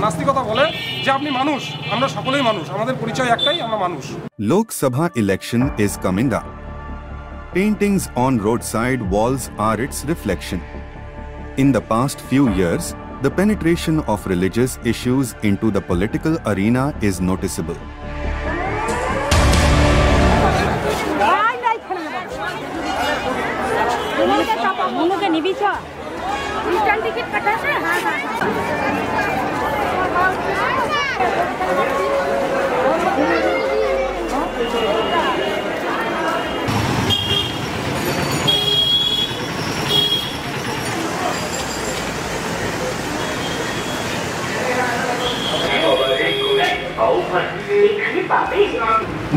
নাস্তিকতা বলে যে আপনি মানুষ, আমরা সকলেই মানুষ, আমাদের পরিচয় একটাই, আমরা মানুষ। Lok Sabha election is coming up. Paintings on roadside walls are its reflection. In the past few years, the penetration of religious issues into the political arena is noticeable.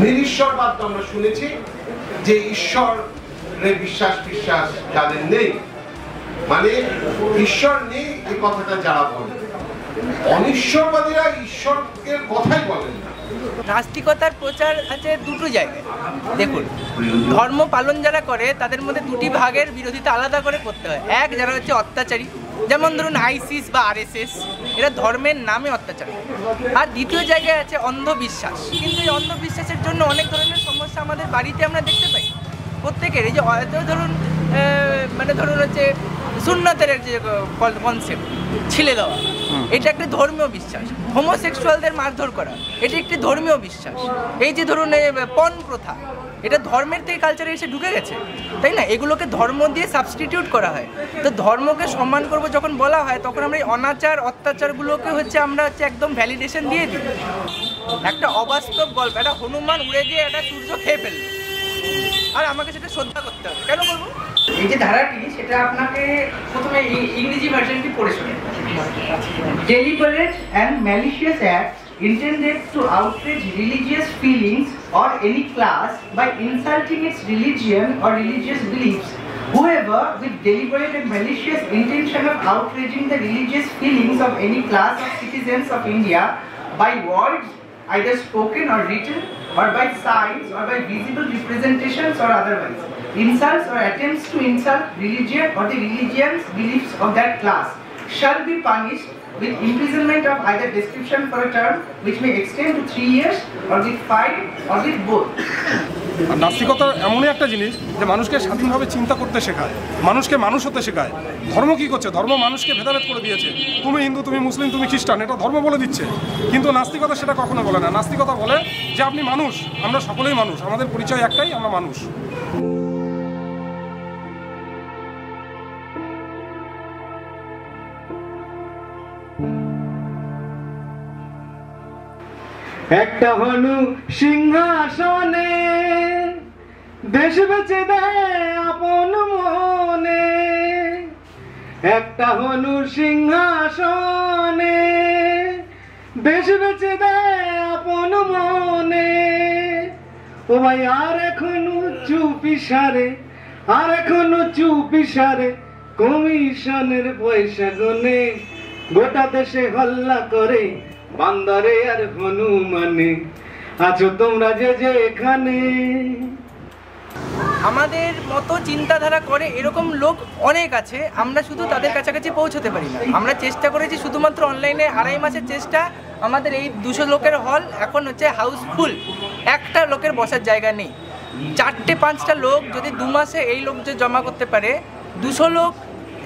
নিরীশ্বরবাদ আমরা শুনেছি যে ঈশ্বরের বিশ্বাস যাদের নেই, মানে ঈশ্বর নেই এই কথাটা যারা বলে, অনিশ্বরবাদীরা ঈশ্বরের কথাই বলেন না। নাস্তিকতার প্রচার আছে দুটো জায়গায়। দেখুন, ধর্ম পালন যারা করে তাদের মধ্যে দুটি ভাগের বিরোধিতা আলাদা করে করতে হয়। এক, যারা হচ্ছে অত্যাচারী, যেমন ধরুন আইসিস বা আরএসএস, এরা ধর্মের নামে অত্যাচার। আর দ্বিতীয় জায়গায় আছে অন্ধবিশ্বাস। কিন্তু এই অন্ধবিশ্বাসের জন্য অনেক ধরনের সমস্যা আমাদের বাড়িতে আমরা দেখতে পাই প্রত্যেকের। এই যে ধরুন হচ্ছে সুন্নতের যে কনসেপ্ট ছিলে দেওয়া, এটা একটা ধর্মীয় বিশ্বাস। হোমোসেক্সুয়ালদের মারধর করা, এটা একটি ধর্মীয় বিশ্বাস। এই যে ধরুন পণ প্রথা, এটা ধর্মের থেকে কালচারে এসে ঢুকে গেছে, তাই না? এগুলোকে ধর্ম দিয়ে সাবস্টিটিউট করা হয়। তো ধর্মকে সম্মান করব যখন বলা হয়, তখন আমরা এই অনাচার অত্যাচারগুলোকে আমরা একদম ভ্যালিডেশন দিয়ে দিই। একটা অবাস্তব গল্প, একটা হনুমান উড়ে গিয়ে একটা সূর্য খেয়ে ফেলল, আর আমাকে সেটা শ্রদ্ধা করতে হবে। কেন বলবো? এই যে ধারাটি, সেটা আপনাকে প্রথমে ইংরেজি ভার্সনটি পড়ে শুনে। Deliberate and malicious acts intended to outrage religious feelings or any class by insulting its religion or religious beliefs. Whoever, with deliberate and malicious intention of outraging the religious feelings of any class of citizens of India by words, either spoken or written, or by signs, or by visible representations or otherwise, insults or attempts to insult religion or the religion's beliefs of that class, shall be punished with imprisonment of either description for a term which may extend to 3 years, or with fine, or with both. নাস্তিকতা এমনই একটা জিনিস যে মানুষকে স্বাধীনভাবে চিন্তা করতে শেখায়, মানুষকে মানুষ হতে শেখায়। ধর্ম কি করছে? ধর্ম মানুষকে ভেদাভেদ করে দিয়েছে। তুমি হিন্দু, তুমি মুসলিম, তুমি খ্রিস্টান, এটা ধর্ম বলে দিচ্ছে। কিন্তু নাস্তিকতা সেটা কখনো বলে না। নাস্তিকতা বলে যে আপনি মানুষ, আমরা সকলেই মানুষ, আমাদের পরিচয় একটাই, আমরা মানুষ। একটা হনু সিংহাসনে দেশ বেচে দেয় আপন মনে, একটা হনু সিংহাসনে দেশ বেচে দেয় আপন মনে। ও ভাই আর এখনো চুপি সারে, আর এখনো চুপি সারে কমিশনের পয়সা গনে, গোটা দেশে হল্লা করে বান্দারে আর হনুমানে, আছো তোমরা যে এখানে। আমাদের মতো চিন্তাধারা করে এরকম লোক অনেক আছে, আমরা শুধু তাদের কাছাকাছি পৌঁছতে পারি না। আমরা চেষ্টা করেছি শুধুমাত্র অনলাইনে, 2.5 মাসের চেষ্টা। আমাদের এই 200 লোকের হল এখন হচ্ছে হাউসফুল, একটা লোকের বসার জায়গা নেই। 4-5টা লোক যদি 2 মাসে এই লোক যে জমা করতে পারে, 200 লোক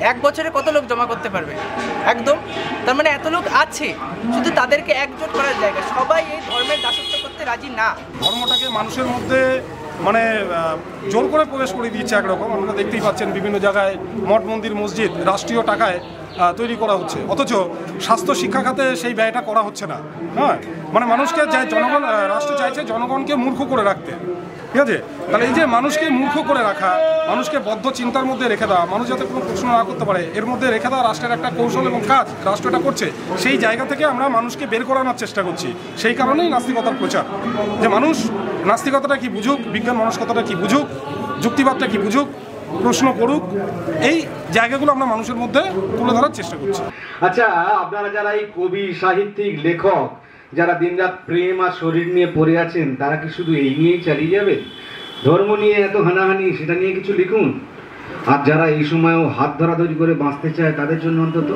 1 বছরে কত লোক জমা করতে পারবে? একদম। তার মানে এত লোক আছে, শুধু তাদেরকে একজোট করার জায়গা। সবাই এই ধর্মের দাসত্ব করতে রাজি না। ধর্মটাকে মানুষের মধ্যে জোর করে প্রবেশ করে দিচ্ছে একরকম। আপনারা দেখতেই পাচ্ছেন বিভিন্ন জায়গায় মঠ মন্দির মসজিদ রাষ্ট্রীয় টাকায় তৈরি করা হচ্ছে, অথচ স্বাস্থ্য শিক্ষা খাতে সেই ব্যয়টা করা হচ্ছে না। হ্যাঁ, মানুষকে জনগণ, রাষ্ট্র চাইছে জনগণকে মূর্খ করে রাখতে। ঠিক আছে? তাহলে এই যে মানুষকে মূর্খ করে রাখা, মানুষকে বদ্ধ চিন্তার মধ্যে রেখে দেওয়া, মানুষ যাতে কোনো প্রশ্ন না করতে পারে, এর মধ্যে রেখে দেওয়া রাষ্ট্রের একটা কৌশল এবং কাজ রাষ্ট্রটা করছে। সেই জায়গা থেকে আমরা মানুষকে বের করানোর চেষ্টা করছি। সেই কারণেই নাস্তিকতার প্রচার, যে মানুষ নাস্তিকতাটা কি বুঝুক, বিজ্ঞান মনস্কতাটা কি বুঝুক, যুক্তিবাদটা কি বুঝুক, প্রশ্ন করুক। এই জায়গাগুলো আমরা মানুষের মধ্যে তুলে ধরার চেষ্টা করছি। আচ্ছা, আপনারা যারা এই কবি, সাহিত্যিক, লেখক, যারা দিনরাত প্রেম আর শরীর নিয়ে পড়ে আছেন, তারা কি শুধু এই নিয়েই চালিয়ে যাবে? ধর্ম নিয়ে এত হানাহানি, সেটা নিয়ে কিছু লিখুন। আর যারা এই সময়ও হাত ধরাধরি করে বাঁচতে চায়, তাদের জন্য অন্তত